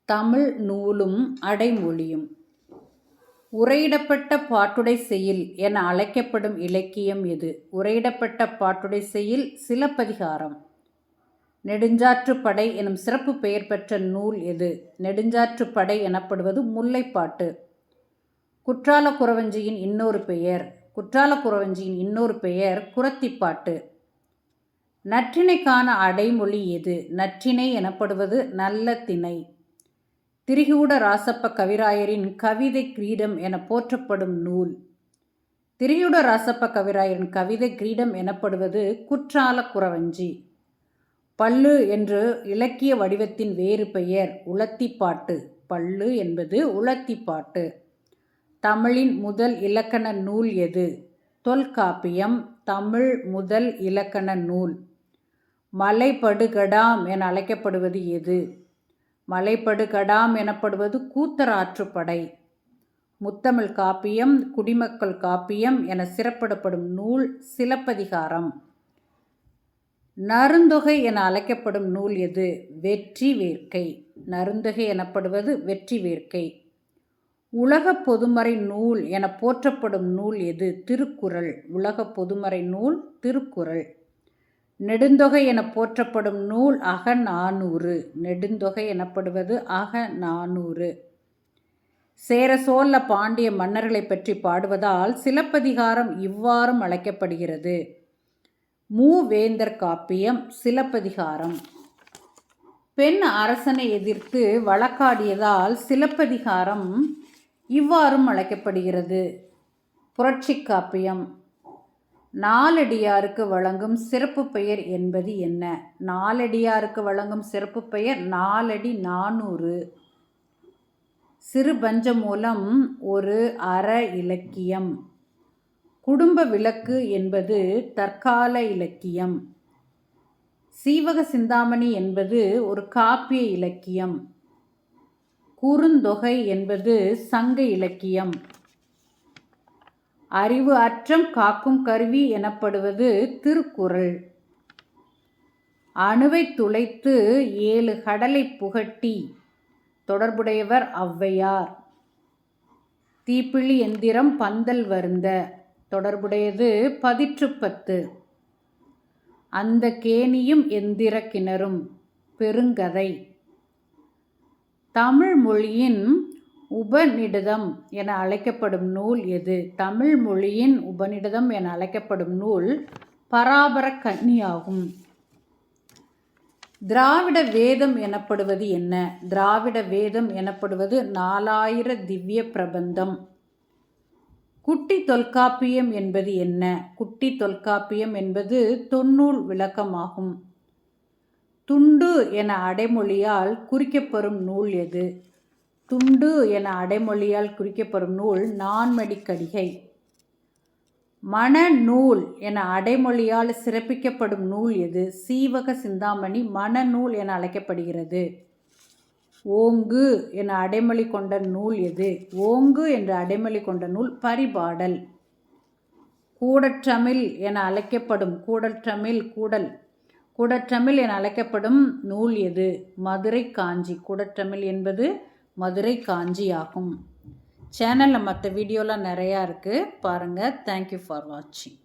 தமிழ் நூலும் அடைமொழியும். உரையிடப்பட்ட பாட்டுடை செய்யுள் என அழைக்கப்படும் இலக்கியம் எது? உரையிடப்பட்ட பாட்டுடை செய்யுள் சிலப்பதிகாரம். நெடுஞ்சாற்றுப்படை எனும் சிறப்பு பெயர் பெற்ற நூல் எது? நெடுஞ்சாற்றுப்படை எனப்படுவது முல்லைப்பாட்டு. குற்றாலக்குறவஞ்சியின் இன்னொரு பெயர். குற்றாலக்குறவஞ்சியின் இன்னொரு பெயர் குறத்திப்பாட்டு. நற்றிணைக்கான அடைமொழி எது? நற்றிணை எனப்படுவது நல்ல திணை. திரிகூட ராசப்ப கவிராயரின் கவிதை கிரீடம் என போற்றப்படும் நூல். திரிகூட ராசப்ப கவிராயரின் கவிதை கிரீடம் எனப்படுவது குற்றாலக்குறவஞ்சி. பள்ளு என்று இலக்கிய வடிவத்தின் வேறு பெயர் உலத்திப்பாட்டு. பள்ளு என்பது உலத்திப்பாட்டு. தமிழின் முதல் இலக்கண நூல் எது? தொல்காப்பியம் தமிழ் முதல் இலக்கண நூல். மலைபடுகடாம் என அழைக்கப்படுவது எது? மலைபடுகடாம் எனப்படுவது கூத்தராற்றுப்படை. முத்தமிழ் காப்பியம் குடிமக்கள் காப்பியம் என சிறப்பிடப்படும் நூல் சிலப்பதிகாரம். நறுந்தொகை என அழைக்கப்படும் நூல் எது? வெற்றி வேர்க்கை. நறுந்தொகை எனப்படுவது வெற்றி வேர்க்கை. உலக பொதுமறை நூல் என போற்றப்படும் நூல் எது? திருக்குறள். உலக பொதுமறை நூல் திருக்குறள். நெடுந்தொகை என போற்றப்படும் நூல் அகநானூறு. நெடுந்தொகை எனப்படுவது அகநானூறு. சேர சோழ பாண்டிய மன்னர்களை பற்றி பாடுவதால் சிலப்பதிகாரம் இவ்வாறும் அழைக்கப்படுகிறது. மூவேந்தர் காப்பியம் சிலப்பதிகாரம். பெண் அரசனை எதிர்த்து வழக்காடியதால் சிலப்பதிகாரம் இவ்வாறும் அழைக்கப்படுகிறது. புரட்சி காப்பியம். நாலடியாருக்கு வழங்கும் சிறப்பு பெயர் என்பது என்ன? நாலடியாருக்கு வழங்கும் சிறப்பு பெயர் நாலடி நானூறு. சிறுபஞ்சமூலம் ஒரு அற இலக்கியம். குடும்ப விளக்கு என்பது தற்கால இலக்கியம். சீவக சிந்தாமணி என்பது ஒரு காப்பிய இலக்கியம். குறுந்தொகை என்பது சங்க இலக்கியம். அறிவு அற்றம் காக்கும் கருவி எனப்படுவது திருக்குறள். அணுவை துளைத்து 7 கடலை புகட்டி தொடர்புடையவர் ஔவையார். தீப்பிழி எந்திரம் பந்தல் வருந்த தொடர்புடையது பதிற்றுப்பத்து. அந்த கேணியும் எந்திர கிணறும் பெருங்கதை. தமிழ் மொழியின் உபநிடதம் என அழைக்கப்படும் நூல் எது? தமிழ் மொழியின் உபநிடதம் என அழைக்கப்படும் நூல் பராபர கன்னியாகும். திராவிட வேதம் எனப்படுவது என்ன? திராவிட வேதம் எனப்படுவது 4000 திவ்ய பிரபந்தம். குட்டி தொல்காப்பியம் என்பது என்ன? குட்டி தொல்காப்பியம் என்பது தொன்னூல் விளக்கமாகும். துண்டு என அடைமொழியால் குறிக்கப்பெறும் நூல் எது? துண்டு என அடைமொழியால் குறிக்கப்படும் நூல் நான்மடிக்கடிகை. மணநூல் என அடைமொழியால் சிறப்பிக்கப்படும் நூல் எது? சீவக சிந்தாமணி மணநூல் என அழைக்கப்படுகிறது. ஓங்கு என அடைமொழி கொண்ட நூல் எது? ஓங்கு என்ற அடைமொழி கொண்ட நூல் பரிபாடல். கூடற்றமிழ் என அழைக்கப்படும் கூடற்றமிழ் என அழைக்கப்படும் நூல் எது? மதுரை காஞ்சி. கூடற்றமிழ் என்பது மதுரை காஞ்சி ஆகும். சேனலில் மற்ற வீடியோலாம் நிறையா இருக்குது பாருங்கள். தேங்க்யூ ஃபார் வாட்சிங்.